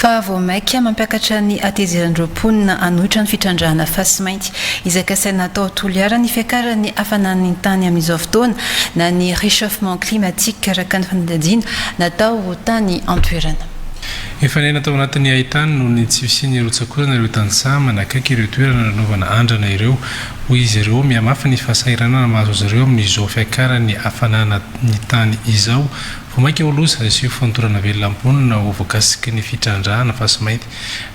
fa vao maika mampiakatra ny ateziran'ireo mponina anohitra ny fitrandrahana fasy mainty izaka saina atao toliara ny fiakarany hafanan'ny tany amin'izao fotoana na ny réchauffement climatique araka ny fanadadiana natao ho tany antoerana. Efa natao anatin'ny ahitany noho ny tsy fisiany rotsakorana ireo tanysaha manakaiky ireo toerana nanaovana andrana ireo hoy izy ireo miamafy ny fahasahiranana mahazo azy ireo amin'izao fiakarany hafanana ny tany izao. Vomaika olosa sy fantorana velolam-ponina ho voakasiky ny fitrandrahana fasy mainty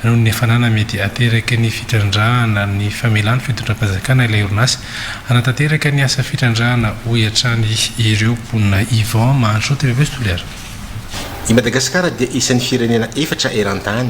noho ny hafanana mety ateraky ny fitrandrahana ny famelany fitondram-panjakana ilay orinasa anatanteraka ny asa fitrandrahana ho iatrany ireo mponina Ivan Mahandro TV Toliara. I Madagasikara dia isan'ny firenena efatra eran-tany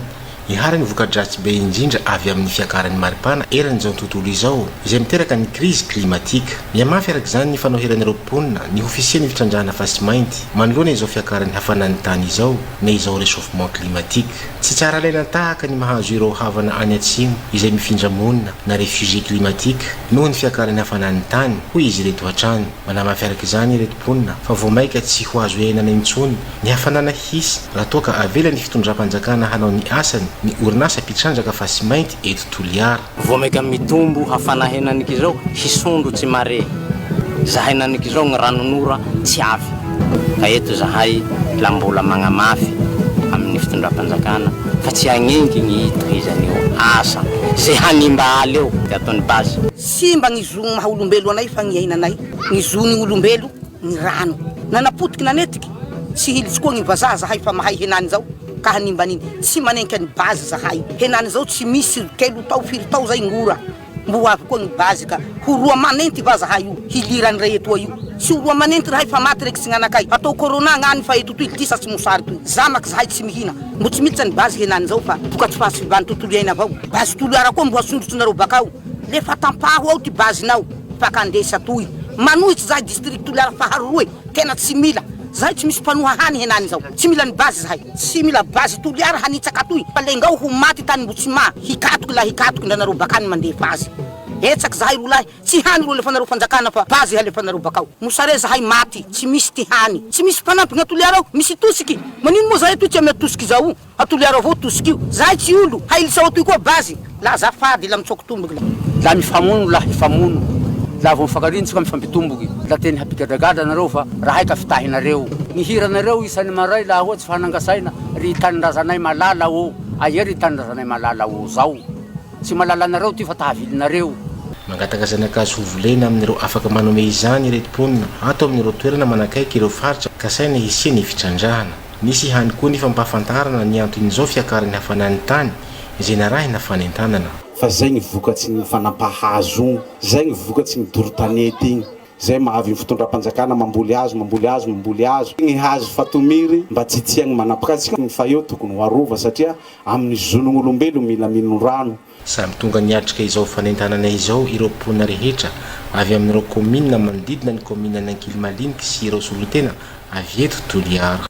iharany voka-dratsy be indrindra avy amin'ny fiakaran'ny maripana eran'izao tontolo izao izay miteraka ny crise climatique. Miamafy araka izany ny fanoheran'ireo mponina ny ofisian'ny fitrandrahana fasy mainty manoloana izao fiakaran'ny hafanan'ny tany izao na izao réchauffement climatique. Tsy tsara laina tahaka ny mahazo ireo havana any atsimo izay mifindra monina na réfugié climatique noho ny fiakaran'ny hafanan'ny tany hoy izy reto hatrany. Manamafy araka izany ireto mponina fa vao maika tsy ho azo henana intsony ny hafanana hisy raha toa ka avela ny fitondram-panjakana hanao ny asany ny orinasa mpitrandraka fasy mainty eto Toliara. Vao maika mitombo hafana henaniky izao hisondro tsy mare zahay naniky izao ny ranonora tsy avy ka eto zahay la mbola magnamafy amin'ny fitondram-panjakana fa tsy agnenky ny hitohizan'io asa zay hanimbaly eo dia ataony bazy. Simba ny zo maha olombelo anay fa ny ainanay ny zo ny olombelo ny rano nanapotiky nanetiky tsy hilitsy koa ny vazaha zahay fa mahay henany zao ka hanimbaniny tsy manenka ny bazy zahay henany zao tsy misy kelo tao firy tao zay ngora mbo avy koa ny bazy ka ho roa manenty va zahay io hilirany reheto io tsy ho roa manenty rahay fa maty reky tsy gnanakay atao corona ngany fa eto toy tisa tsy mosary toy zamaky zahay tsy mihina mbo tsy militsy ny bazy henany zao fa vokatsy fahasivany tontolo iaina avao bazy Toliara koa mbo asondrotsy nareo bakao lefa tampaho ao ty bazinao fakandesa toy manohitsy zahay district Toliara faharoe tena tsy mila zahay tsy misy mpanoha hany henany zao tsy mila ny bazy zahay tsy mila bazy Toliara hanitsaka toy palengao ho maty tany mbo tsy ma hikatoky la hikatoky ndanareo bakany mandefa azy etsaky zahay rolahy tsy hany ro lefa nareo fanjakana fa bazy halefa nareo bakao mosare zahay maty tsy misy ty hany tsy misy mpanampy gna Toliara ao misy tosiky manino moa zahay toy tsy ame tosiky zao a Toliara avao tosiky io zahay tsy olo hailisa toy koa bazy la zafady la mitsoko tomboky la mifamono la hifamono la vao mifakarintsika mifampitomboky la teny hapigadragadra nareo fa rahay ka fitahinareo ny hiranareo isan'ny maray laha ohatsy fa hanangasaina ry tanindrazanay malala o aia ry tanindrazanay malala o zao tsy malala nareo ty fa tahavilinareo. Mangataka zanakazo ho volena amin'ireo afaka manome izany ireto mponina ato amin'ireo toerana manakaiky ireo faritra ka saina hisiany fitrandrahana. Nisy hany koa nefa mpahafantarana ny anton'izao fiakarany hafanan'ny tany izay narahina fanentanana. Fa zay ny vokatsy ny fanampahazo zay ny vokatsy ny dorotanety igny zay mahavy ny fitondram-panjakana mamboly azo ny hazo fatomiry mba tsy tiagny manapakatsika fa eo tokony ho arova satria amin'ny zon'olombelo mila mino rano. Samy tonga niatrika izao fanentanana izao ireo mponina rehetra avy amin'ireo komina manodidina ny komina Nankilimaliniky sy ireo solotena avy eto Toliara.